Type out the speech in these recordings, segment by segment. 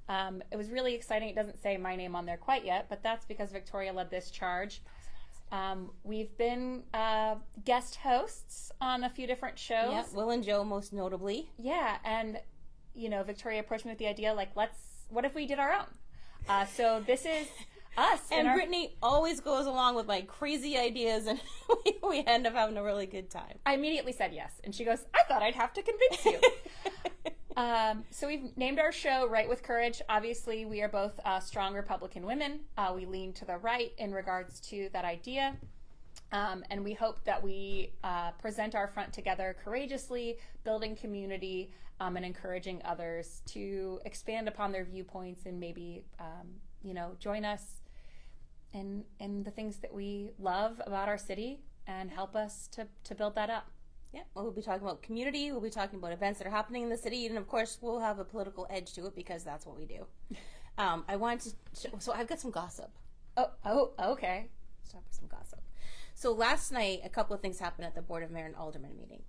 It was really exciting. It doesn't say my name on there quite yet, but that's because Victoria led this charge. We've been guest hosts on a few different shows. Yeah, Will and Joe most notably. Yeah, and Victoria approached me with the idea, like, what if we did our own? So this is us. And Brittany always goes along with my crazy ideas, and we end up having a really good time. I immediately said yes, and she goes, I thought I'd have to convince you. So we've named our show Right with Courage. Obviously, we are both strong Republican women. We lean to the right in regards to that idea. And we hope that we present our front together courageously, building community, and encouraging others to expand upon their viewpoints and maybe, join us in the things that we love about our city and help us to build that up. Yeah, well, we'll be talking about community, we'll be talking about events that are happening in the city, and of course we'll have a political edge to it because that's what we do. I wanted to, so I've got some gossip. Oh, okay. Start with some gossip. So last night, a couple of things happened at the Board of Mayor and Alderman meeting.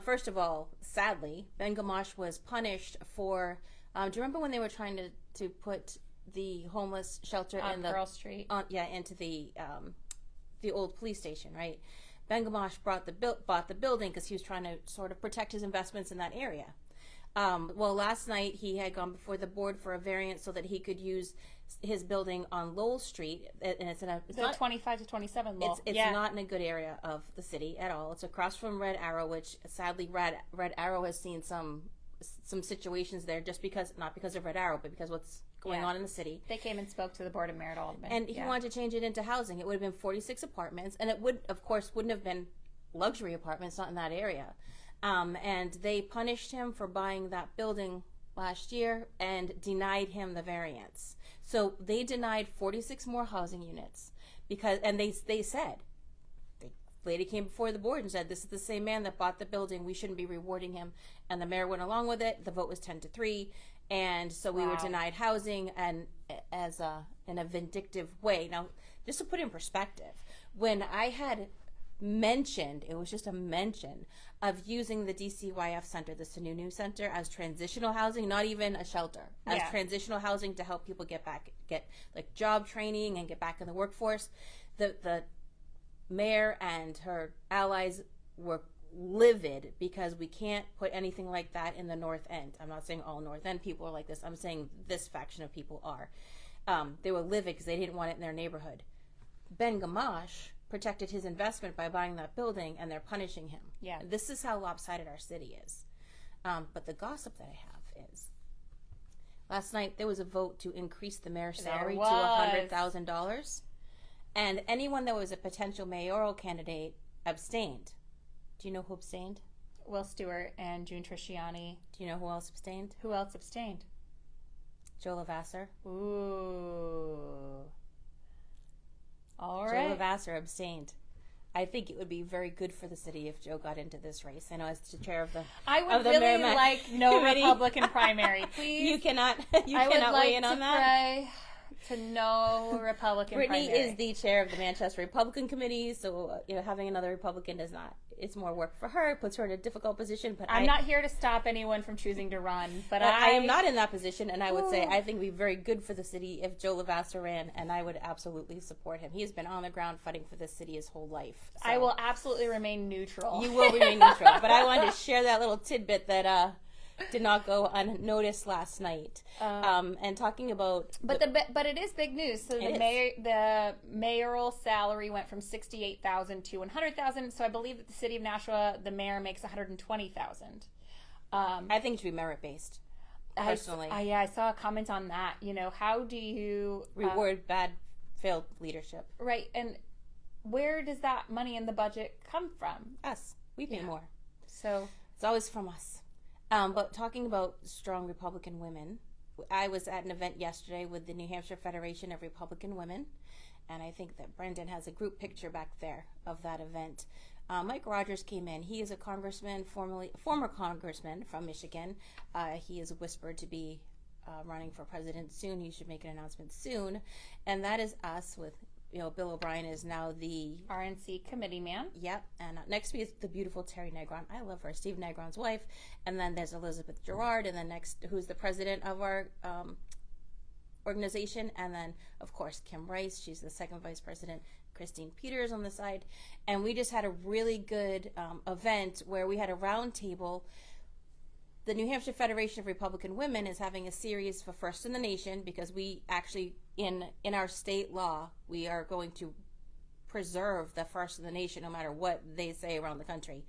First of all, sadly, Ben Gamache was punished for, do you remember when they were trying to put the homeless shelter on Pearl Street? Into the old police station, right? Ben Gamache bought the building because he was trying to sort of protect his investments in that area. Well, last night he had gone before the board for a variance so that he could use his building on Lowell Street, and it's not 25 to 27 Lowell. It's not in a good area of the city at all. It's across from Red Arrow, which sadly Red Arrow has seen some situations there not because of Red Arrow, but because what's going on in the city. They came and spoke to the Board of Mayor and Alderman. And he wanted to change it into housing. It would have been 46 apartments, and it wouldn't have been luxury apartments, not in that area. And they punished him for buying that building last year and denied him the variance. So they denied 46 more housing units and they said, the lady came before the board and said, this is the same man that bought the building. We shouldn't be rewarding him. And the mayor went along with it. The vote was 10-3. And so we were denied housing, and in a vindictive way. Now, just to put in perspective, when I had mentioned, it was just a mention of using the DCYF Center, the Sununu Center, as transitional housing, not even a shelter, as transitional housing to help people get like job training and get back in the workforce. The mayor and her allies were livid because we can't put anything like that in the North End. I'm not saying all North End people are like this. I'm saying this faction of people are. They were livid because they didn't want it in their neighborhood. Ben Gamache protected his investment by buying that building, and they're punishing him. Yeah. This is how lopsided our city is. But the gossip that I have is, last night there was a vote to increase the mayor's salary to $100,000, and anyone that was a potential mayoral candidate abstained. Do you know who abstained? Will Stewart and June Trisciani. Do you know who else abstained? Who else abstained? Joe Levasseur. Ooh. All right. Joe Levasseur abstained. I think it would be very good for the city if Joe got into this race. I know as the chair of the I would really like no committee. Republican primary, please. You cannot weigh in on that. To no Republican Brittany primary. is the chair of the Manchester Republican Committee, so having another Republican does not. It's more work for her. It puts her in a difficult position. But I'm not here to stop anyone from choosing to run. But I am not in that position, and I would say I think it would be very good for the city if Joe Levasseur ran, and I would absolutely support him. He has been on the ground fighting for this city his whole life. So. I will absolutely remain neutral. You will remain neutral, but I wanted to share that little tidbit that did not go unnoticed last night. And talking about, but it is big news. So the mayoral salary went from $68,000 to $100,000. So I believe that the city of Nashua, the mayor makes $120,000. I think it should be merit based. Personally, I saw a comment on that. How do you reward failed leadership? Right, and where does that money in the budget come from? Us. We pay more. So it's always from us. But talking about strong Republican women, I was at an event yesterday with the New Hampshire Federation of Republican Women, and I think that Brendan has a group picture back there of that event. Mike Rogers came in. He is a former congressman from Michigan. He is whispered to be running for president soon. He should make an announcement soon, and that is us with. Bill O'Brien is now the RNC committee man. Yep. And next to me is the beautiful Terry Negron. I love her. Steve Negron's wife. And then there's Elizabeth Gerard. And then next, who's the president of our organization, and then of course Kim Rice, she's the second vice president, Christine Peters on the side, and we just had a really good event where we had a round table. The New Hampshire Federation of Republican Women is having a series for First in the Nation, because we actually, in our state law, we are going to preserve the First in the Nation no matter what they say around the country.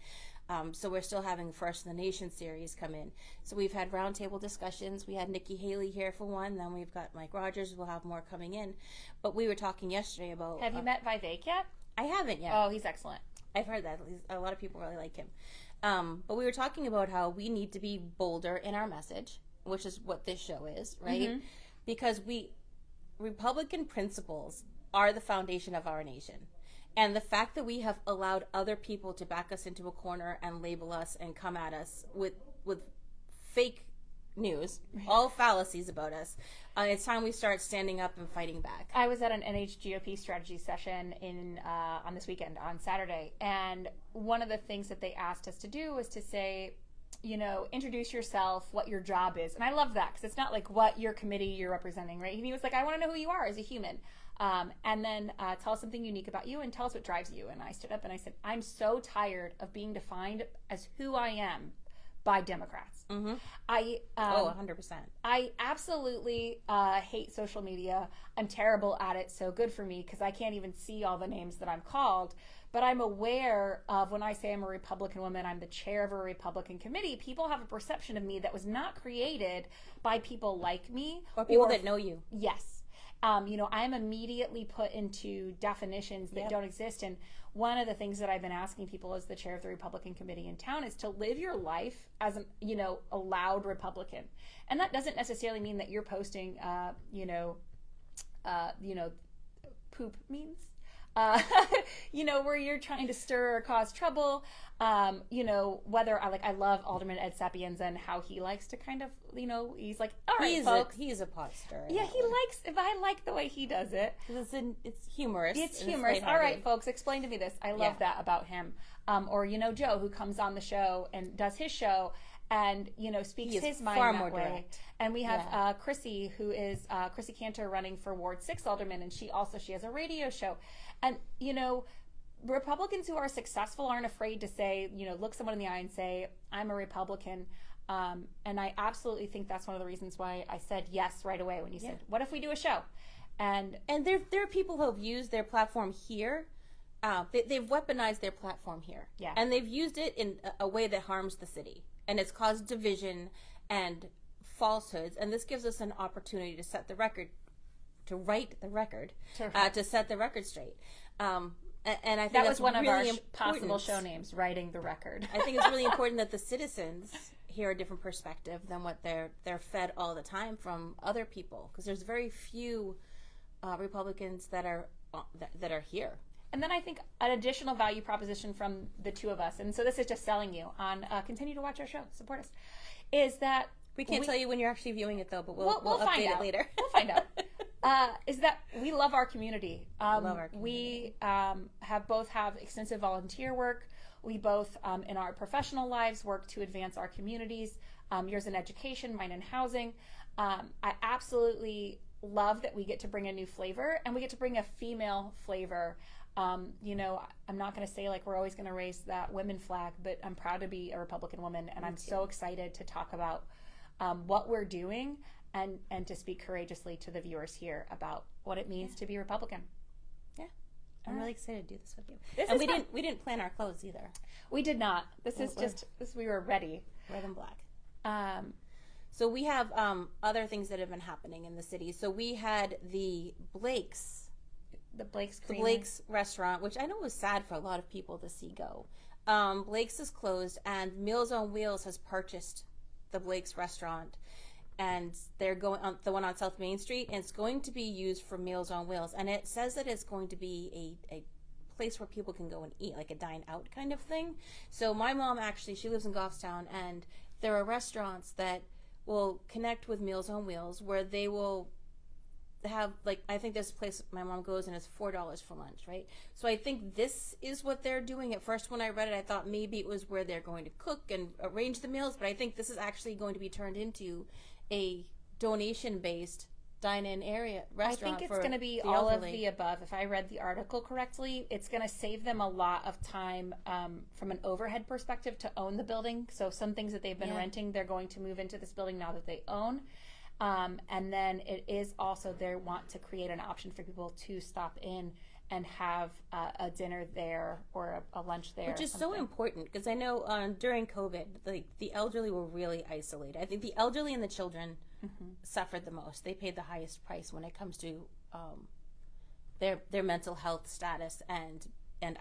So we're still having First in the Nation series come in. So we've had roundtable discussions. We had Nikki Haley here for one. Then we've got Mike Rogers. We'll have more coming in. But we were talking yesterday about... Have you met Vivek yet? I haven't yet. Oh, he's excellent. I've heard that. A lot of people really like him. But we were talking about how we need to be bolder in our message, which is what this show is, right? Mm-hmm. Because Republican principles are the foundation of our nation. And the fact that we have allowed other people to back us into a corner and label us and come at us with fake news, all fallacies about us, it's time we start standing up and fighting back. I was at an NHGOP strategy session on this weekend, on Saturday, and one of the things that they asked us to do was to say, introduce yourself, what your job is. And I love that, because it's not like what your committee you're representing, right? He was like, I want to know who you are as a human. And then tell us something unique about you and tell us what drives you. And I stood up and I said, I'm so tired of being defined as who I am by Democrats. Mm-hmm. 100%. I absolutely hate social media. I'm terrible at it, so good for me, because I can't even see all the names that I'm called. But I'm aware of, when I say I'm a Republican woman, I'm the chair of a Republican committee, people have a perception of me that was not created by people like me. Or people that know you. Yes. I'm immediately put into definitions that don't exist. And one of the things that I've been asking people as the chair of the Republican committee in town is to live your life as a loud Republican. And that doesn't necessarily mean that you're posting, poop memes. Where you're trying to stir or cause trouble, whether I love Alderman Ed Sapienza and how he likes to kind of, he's like, all right, folks. He's a pot stirrer. Yeah, he likes, if I like the way he does it. It's humorous. It's humorous. All right, folks, explain to me this. I love that about him. Or, Joe, who comes on the show and does his show and, speaks his mind far that more way. Direct. And we have Chrissy, who is Chrissy Cantor, running for Ward 6 Alderman, and she has a radio show. And, Republicans who are successful aren't afraid to say, look someone in the eye and say, I'm a Republican. And I absolutely think that's one of the reasons why I said yes right away when you said, what if we do a show? And there are people who have used their platform here. They've weaponized their platform here. Yeah. And they've used it in a way that harms the city. And it's caused division and falsehoods. And this gives us an opportunity to set the record, to right the record, to set the record straight. And I think that was one really of our important. possible show names, writing the record. I think it's really important that the citizens hear a different perspective than what they're fed all the time from other people, because there's very few Republicans that are here. And then I think an additional value proposition from the two of us, and so this is just selling you on continue to watch our show, support us, is that we can't tell you when you're actually viewing it though, but we'll find update out it later. We'll find out. Is that we love our community. Love our community. We both have extensive volunteer work. We both, in our professional lives, work to advance our communities. Yours in education, mine in housing. I absolutely love that we get to bring a new flavor, and we get to bring a female flavor. I'm not going to say like we're always going to raise that women flag, but I'm proud to be a Republican woman, and I'm so excited to talk about what we're doing and to speak courageously to the viewers here about what it means to be Republican. Yeah. I'm really excited to do this with you. We didn't plan our clothes either. We did not. We were ready. Red and black. So we have other things that have been happening in the city. So we had the Blake's restaurant, which I know was sad for a lot of people to see go. Blake's is closed, and Meals on Wheels has purchased the Blake's restaurant, and they're going on the one on South Main Street, and it's going to be used for Meals on Wheels. And it says that it's going to be a place where people can go and eat, like a dine out kind of thing. So my mom actually, she lives in Goffstown, and there are restaurants that will connect with Meals on Wheels where they will have, like, I think there's a place my mom goes and it's $4 for lunch, right? So I think this is what they're doing. At first when I read it, I thought maybe it was where they're going to cook and arrange the meals, but I think this is actually going to be turned into a donation-based dine-in area I restaurant. think it's going to be the all of elderly. the above. If I read the article correctly, it's going to save them a lot of time from an overhead perspective to own the building. So some things that they've been renting, they're going to move into this building now that they own. And then it is also they want to create an option for people to stop in and have a dinner there or a lunch there. Which is so important because I know during COVID, the elderly were really isolated. I think the elderly and the children suffered the most. They paid the highest price when it comes to their mental health status and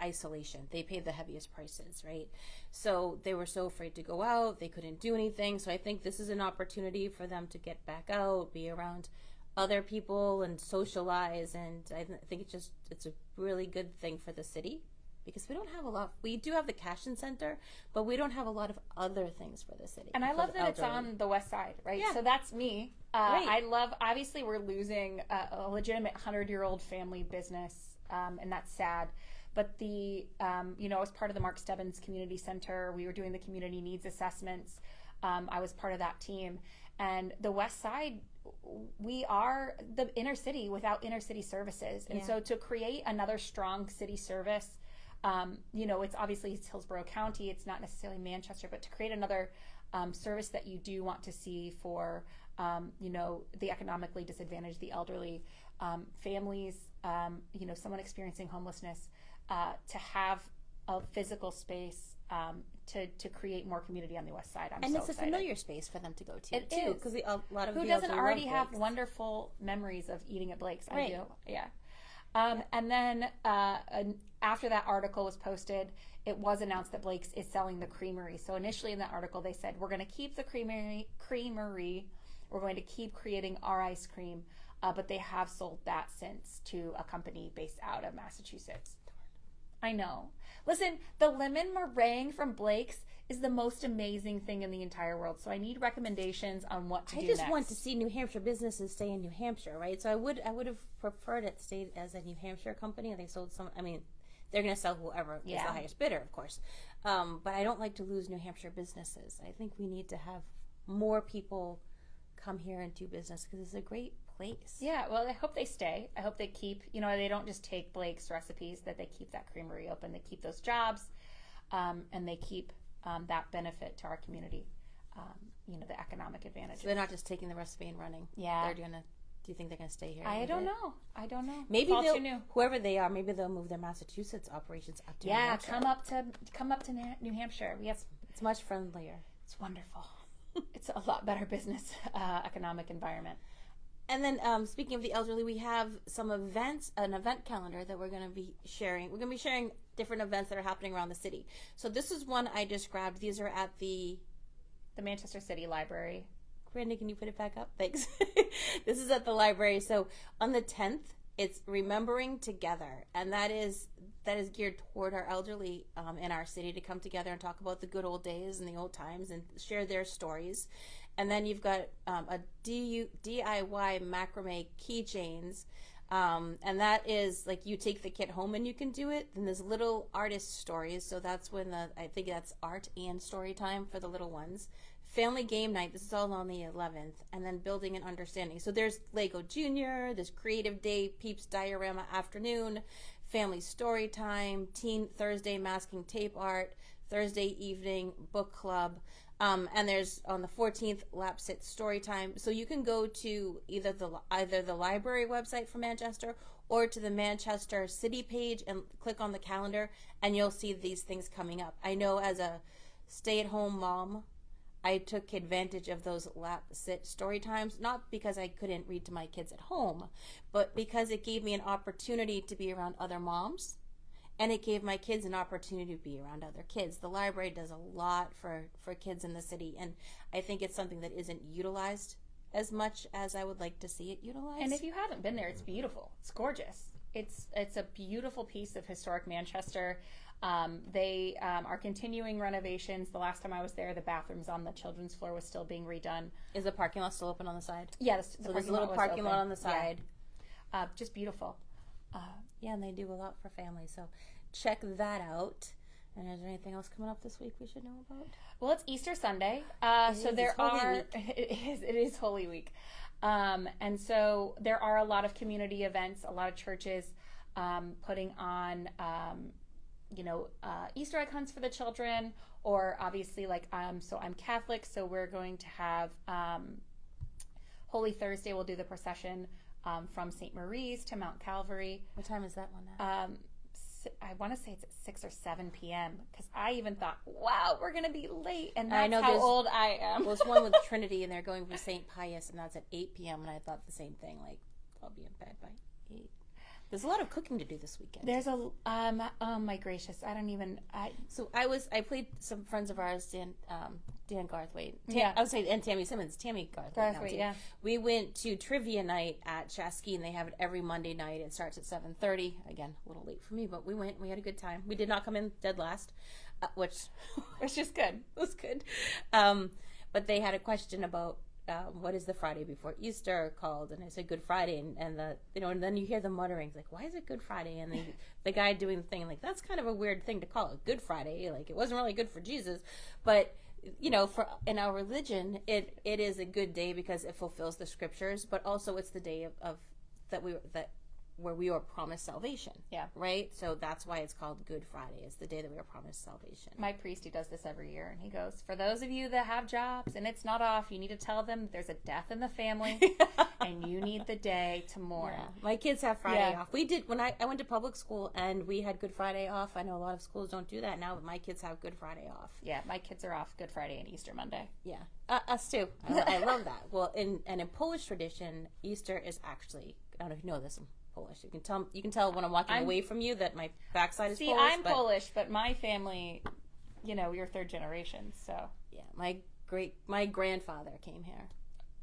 isolation. They paid the heaviest prices, right? So they were so afraid to go out. They couldn't do anything. So I think this is an opportunity for them to get back out, be around other people and socialize. And I think it's a really good thing for the city because we don't have a lot. We do have the Cashin Center, but we don't have a lot of other things for the city. And I love that it's elderly. on the west side, right? Yeah. So that's me. Right. I love, obviously, we're losing a legitimate 100-year-old family business, and that's sad. But as part of the Mark Stebbins Community Center, we were doing the community needs assessments. I was part of that team. And the west side, we are the inner city without inner city services. And so to create another strong city service, it's obviously it's Hillsborough County, it's not necessarily Manchester, but to create another service that you do want to see for, the economically disadvantaged, the elderly, families, someone experiencing homelessness, to have a physical space to create more community on the west side. And so it's excited. A familiar space for them to go to, It too. is. Because a lot of Who the doesn't elderly already love have Blake's. wonderful memories of eating at Blake's? I Right. do. Yeah. And then after that article was posted, it was announced that Blake's is selling the creamery. So initially in that article, they said, we're going to keep the creamery. We're going to keep creating our ice cream. But they have sold that since to a company based out of Massachusetts. I know. Listen, the lemon meringue from Blake's is the most amazing thing in the entire world. So I need recommendations on what to do I just next. want to see New Hampshire businesses stay in New Hampshire, right? So I would have preferred it stayed as a New Hampshire company. They sold some. I mean, they're going to sell whoever is the highest bidder, of course. But I don't like to lose New Hampshire businesses. I think we need to have more people come here and do business because it's a great place. Yeah, well, I hope they stay. I hope they keep, they don't just take Blake's recipes, that they keep that creamery open. They keep those jobs, and they keep that benefit to our community, the economic advantage. So they're not just taking the recipe and running. Yeah. They're going to, do you think they're going to stay here? I with don't it? know. I don't know. Maybe It's all they'll, too new. whoever they are, maybe they'll move their Massachusetts operations up to New Yeah, Hampshire. come up to New Hampshire. We have, It's much friendlier. it's wonderful. It's a lot better business economic environment. And then speaking of the elderly, we have some events, an event calendar that we're going to be sharing. We're going to be sharing different events that are happening around the city. So this is one I just grabbed. These are at the Manchester City Library. Brandy, can you put it back up? Thanks. This is at the library. So on the 10th, it's Remembering Together. And that is geared toward our elderly in our city to come together and talk about the good old days and the old times and share their stories. And then you've got a DIY macrame keychains. And that is like you take the kit home and you can do it. Then there's little artist stories. So that's when I think that's art and story time for the little ones. Family game night. This is all on the 11th. And then building and understanding. So there's Lego Junior, there's Creative Day, Peeps Diorama Afternoon, Family Story Time, Teen Thursday Masking Tape Art, Thursday Evening Book Club. And there's on the 14th Lap Sit Story Time. So you can go to either the library website for Manchester or to the Manchester City page and click on the calendar, and you'll see these things coming up. I know as a stay-at-home mom, I took advantage of those lap sit story times, not because I couldn't read to my kids at home, but because it gave me an opportunity to be around other moms. And it gave my kids an opportunity to be around other kids. The library does a lot for kids in the city, and I think it's something that isn't utilized as much as I would like to see it utilized. And if you haven't been there, it's beautiful. It's gorgeous. It's a beautiful piece of historic Manchester. They are continuing renovations. The last time I was there, the bathrooms on the children's floor was still being redone. Is the parking lot still open on the side? Yeah, So there's a little parking lot on the side. Yeah. Just beautiful. Yeah, and they do a lot for families. So check that out. And is there anything else coming up this week we should know about? Well, it's Easter Sunday, so is. there It's Holy are. Week. It is Holy Week. And so there are a lot of community events, a lot of churches putting on, Easter egg hunts for the children, or obviously so I'm Catholic, so we're going to have Holy Thursday. We'll do the procession from St. Marie's to Mount Calvary. What time is that one at? I want to say it's at 6 or 7 p.m. because I even thought, wow, we're going to be late. And that's I know how old I am. There's one with Trinity, and they're going for St. Pius, and that's at 8 p.m., and I thought the same thing. Like, I'll be in bed by 8. There's a lot of cooking to do this weekend. There's oh my gracious, So I played some friends of ours, Dan Garthwaite. Yeah. I would say, and Tammy Simmons. Tammy Garthwaite, yeah. We went to trivia night at Chasqui, and they have it every Monday night. It starts at 7:30. Again, a little late for me, but we went. We had a good time. We did not come in dead last, which Which is good. was good. But they had a question about what is the Friday before Easter called, and I said Good Friday, and then you hear the mutterings like, why is it Good Friday? And the guy doing the thing like, that's kind of a weird thing to call it Good Friday, like it wasn't really good for Jesus, but for in our religion it is a good day because it fulfills the scriptures, but also it's the day of where we are promised salvation. Yeah. Right? So that's why it's called Good Friday. It's the day that we are promised salvation. My priest, he does this every year, and he goes, for those of you that have jobs and it's not off, you need to tell them there's a death in the family and you need the day to mourn. Yeah. My kids have Friday off. We did, when I went to public school and we had Good Friday off. I know a lot of schools don't do that now, but my kids have Good Friday off. Yeah, my kids are off Good Friday and Easter Monday. Yeah. Us too. I love that. Well, in Polish tradition, Easter is actually, I don't know if you know this, I'm Polish. You can tell when I'm walking away from you that my backside is Polish. See, I'm Polish, but my family, you're third generation, so. Yeah, my grandfather came here.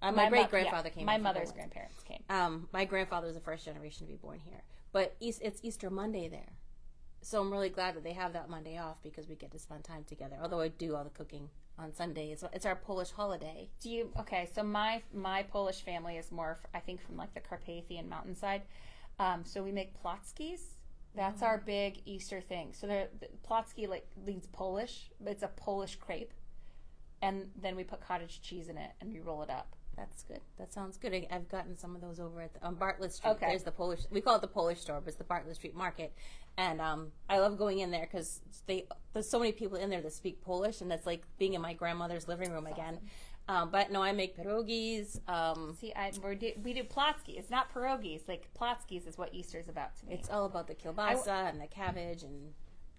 My great grandfather came. My mother's grandparents came. My grandfather was the first generation to be born here, but it's Easter Monday there, so I'm really glad that they have that Monday off because we get to spend time together. Although I do all the cooking on Sunday, it's our Polish holiday. So my Polish family is more, I think, from like the Carpathian mountainside. So we make płatskis. That's our big Easter thing. So the płatki leans Polish, but it's a Polish crepe, and then we put cottage cheese in it and we roll it up. That's good. That sounds good. I've gotten some of those over on Bartlett Street. Okay. There's the Polish. We call it the Polish store, but it's the Bartlett Street Market. And I love going in there because there's so many people in there that speak Polish, and that's like being in my grandmother's living room again. Awesome. But no, I make pierogies. See, we do płatki. It's not pierogies. Like płatskis is what Easter is about to me. It's all about the kielbasa and the cabbage and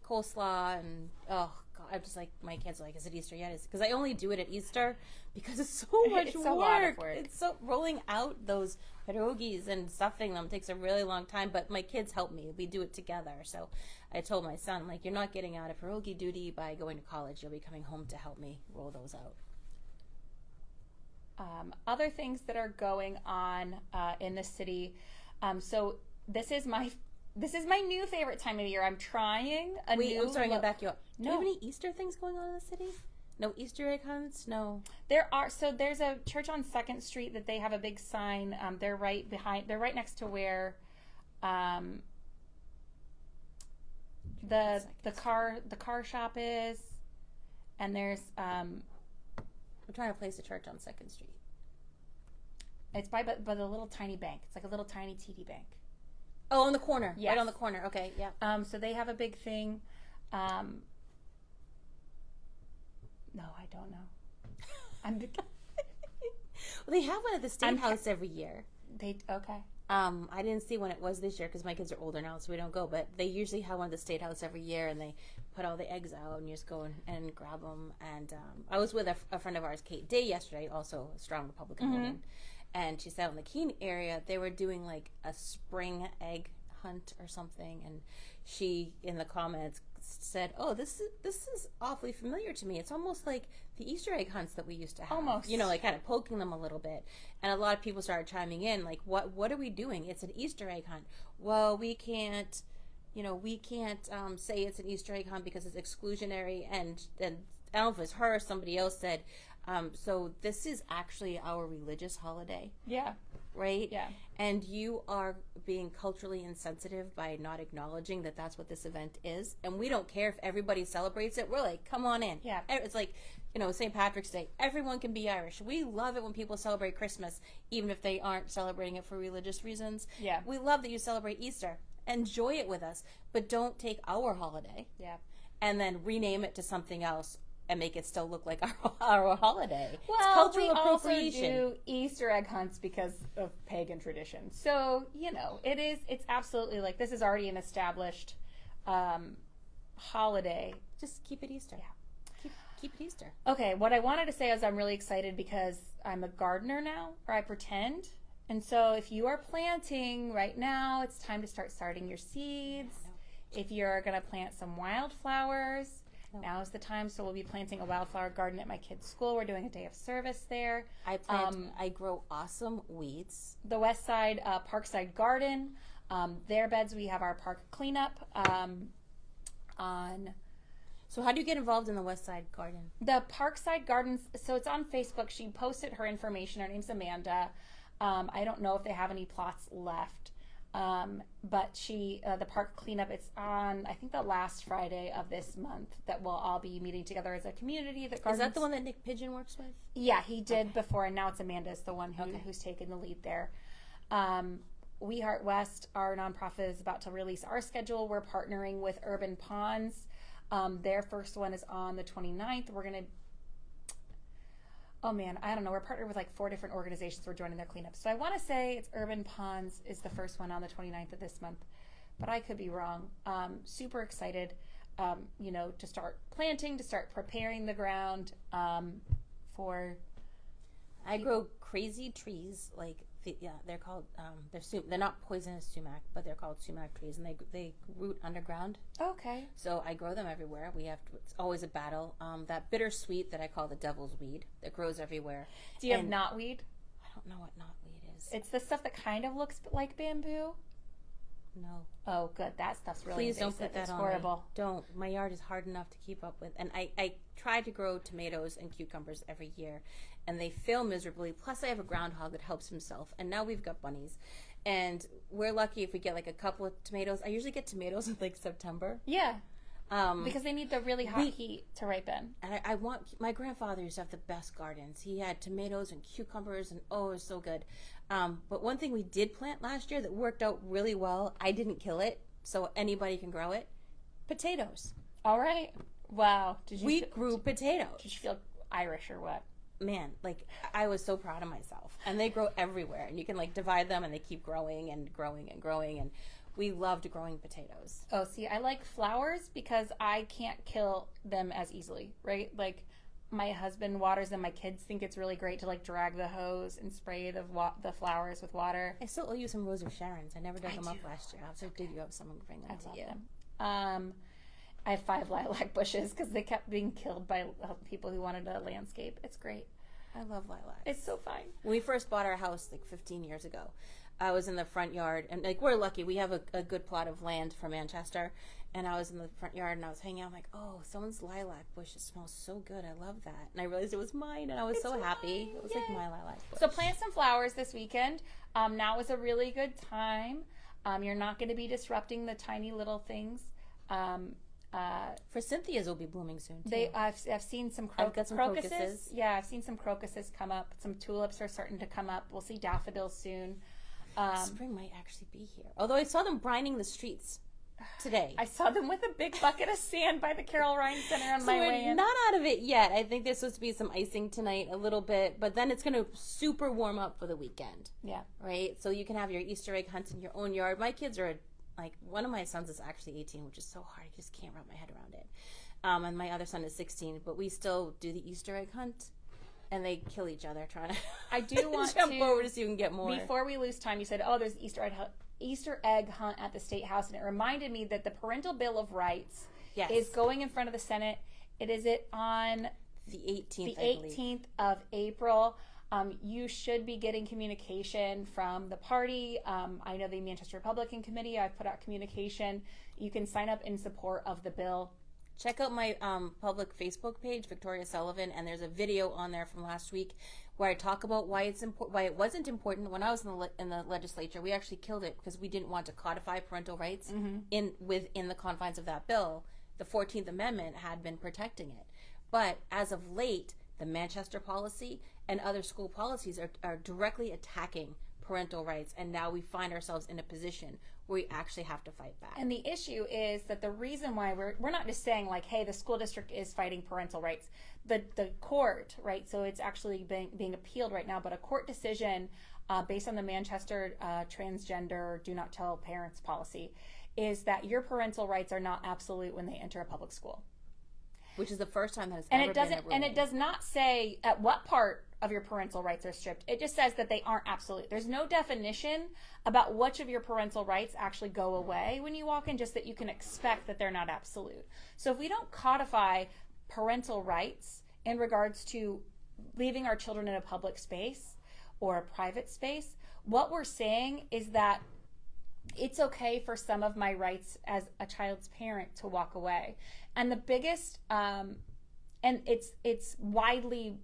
coleslaw and oh god, I'm just like, my kids are like, is it Easter yet? Because I only do it at Easter because it's so much It's a lot of work. It's so rolling out those pierogies and stuffing them takes a really long time. But my kids help me. We do it together. So I told my son, like, you're not getting out of pierogi duty by going to college. You'll be coming home to help me roll those out. Other things that are going on in the city. So this is my new favorite time of year. I'm trying a new. I'm sorry, I'm back you up. No. Do you have any Easter things going on in the city? No Easter egg hunts? No. There are. So there's a church on 2nd Street that they have a big sign. They're right next to where the car shop is, and there's We're trying to place a church on 2nd Street. It's by the little tiny bank. It's like a little tiny TD bank. Oh, on the corner. Yes. Right on the corner. Okay, yeah. So they have a big thing. No, I don't know. Well, they have one at the State House every year. Okay. I didn't see when it was this year because my kids are older now, so we don't go. But they usually have one at the State House every year, and they put all the eggs out, and you just go and grab them. And I was with a friend of ours, Kate Day, yesterday, also a strong Republican woman, and she said in the Keene area they were doing like a spring egg hunt or something, and she in the comments said, "Oh, this is awfully familiar to me. It's almost like the Easter egg hunts that we used to have. Almost, like kind of poking them a little bit." And a lot of people started chiming in, like, "What are we doing? It's an Easter egg hunt." Well, we can't say it's an Easter egg hunt because it's exclusionary. And I don't know if it was her or somebody else said, so this is actually our religious holiday. Yeah. right? Yeah. And you are being culturally insensitive by not acknowledging that that's what this event is. And we don't care if everybody celebrates it. We're like, come on in. Yeah. It's like, St. Patrick's Day. Everyone can be Irish. We love it when people celebrate Christmas, even if they aren't celebrating it for religious reasons. Yeah. We love that you celebrate Easter. Enjoy it with us, but don't take our holiday Yeah. and then rename it to something else and make it still look like our holiday. Well, it's cultural we also appropriation. do Easter egg hunts because of pagan tradition. So, it's absolutely like this is already an established holiday. Just keep it Easter. Yeah. Keep it Easter. Okay, what I wanted to say is I'm really excited because I'm a gardener now, or I pretend. And so if you are planting right now, it's time to start starting your seeds. If you're going to plant some wildflowers, now is the time. So we'll be planting a wildflower garden at my kids' school. We're doing a day of service there. I grow awesome weeds. The West Side Parkside Garden, their beds, we have our park cleanup on So how do you get involved in the West Side Garden? the Parkside Gardens. So it's on Facebook. She posted her information. Her name's Amanda. I don't know if they have any plots left. But the park cleanup, it's on, I think, the last Friday of this month that we'll all be meeting together as a community. Is that the one that Nick Pigeon works with? Yeah, he did before, and now it's Amanda's the one who's taken the lead there. We Heart West, our nonprofit, is about to release our schedule. We're partnering with Urban Ponds. Their first one is on the 29th. We're going to I don't know. We're partnered with like 4 different organizations. We're joining their cleanup. So I want to say it's Urban Ponds is the first one on the 29th of this month, but I could be wrong. Super excited, to start planting, to start preparing the ground for. I grow crazy trees they're called they're not poisonous sumac, but they're called sumac trees, and they root underground. Okay. So I grow them everywhere. It's always a battle. That bittersweet that I call the devil's weed that grows everywhere. Do you have knotweed? I don't know what knotweed is. It's the stuff that kind of looks like bamboo. No. Oh, good. That stuff's really Please invasive. don't put that it's on horrible. me. Don't. My yard is hard enough to keep up with. And I try to grow tomatoes and cucumbers every year, and they fail miserably. Plus, I have a groundhog that helps himself, and now we've got bunnies. And we're lucky if we get like a couple of tomatoes. I usually get tomatoes in like September. Yeah. Because they need the really hot heat to ripen. And I want, my grandfather used to have the best gardens. He had tomatoes and cucumbers, and it was so good. But one thing we did plant last year that worked out really well, I didn't kill it, so anybody can grow it, potatoes. All right. Wow. We grew potatoes. Did you feel Irish or what? Man, I was so proud of myself. And they grow everywhere, and you can divide them, and they keep growing and growing and growing, and we loved growing potatoes. Oh, see, I like flowers because I can't kill them as easily, right? Like, my husband waters them. My kids think it's really great to drag the hose and spray the flowers with water. I still owe you some Rose of Sharons. I never dug them up last year. So did you have someone bring them to you? Them. I have 5 lilac bushes because they kept being killed by people who wanted a landscape. It's great. I love lilacs. It's so fun. When we first bought our house 15 years ago, I was in the front yard, and we're lucky. We have a good plot of land for Manchester, and I was in the front yard, and I was hanging out. I'm like, oh, someone's lilac bush. It smells so good. I love that. And I realized it was mine, and I was so happy. It was like my lilac bush. So plant some flowers this weekend. Now is a really good time. You're not going to be disrupting the tiny little things. For Cynthia's will be blooming soon, too. I've seen some, I've got some crocuses. Yeah, I've seen some crocuses come up. Some tulips are starting to come up. We'll see daffodils soon. Spring might actually be here. Although I saw them brining the streets today. I saw them with a big bucket of sand by the Carol Ryan Center on my way in. Not out of it yet. I think there's supposed to be some icing tonight a little bit, but then it's going to super warm up for the weekend. Yeah. Right? So you can have your Easter egg hunt in your own yard. My kids are one of my sons is actually 18, which is so hard. I just can't wrap my head around it. And my other son is 16, but we still do the Easter egg hunt. And they kill each other trying to. I do want jump to over to see if we can get more. Before we lose time, you said, "Oh, there's Easter egg hunt at the State House," and it reminded me that the Parental Bill of Rights is going in front of the Senate. Is it on the 18th? The 18th of April. You should be getting communication from the party. I know the Manchester Republican Committee. I've put out communication. You can sign up in support of the bill. check out my public Facebook page, Victoria Sullivan, and there's a video on there from last week where I talk about why it's why it wasn't important when I was in the legislature. We actually killed it because we didn't want to codify parental rights within the confines of that bill. The 14th Amendment had been protecting it, but as of late, the Manchester policy and other school policies are directly attacking parental rights, and now we find ourselves in a position where we actually have to fight back. And the issue is that the reason why we're not just saying like, hey, the school district is fighting parental rights. The court, right? So it's actually being appealed right now, but a court decision based on the Manchester transgender do not tell parents policy is that your parental rights are not absolute when they enter a public school. Which is the first time that it's ever been a ruling. And it does not say at what part of your parental rights are stripped. It just says that they aren't absolute. There's no definition about which of your parental rights actually go away when you walk in, just that you can expect that they're not absolute. So if we don't codify parental rights in regards to leaving our children in a public space or a private space, what we're saying is that it's okay for some of my rights as a child's parent to walk away. And the biggest, and it's widely,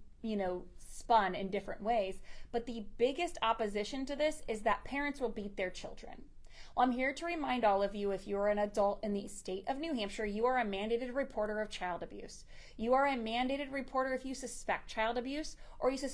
spun in different ways, but the biggest opposition to this is that parents will beat their children. Well, I'm here to remind all of you, if you're an adult in the state of New Hampshire, you are a mandated reporter of child abuse. You are a mandated reporter if you suspect child abuse or you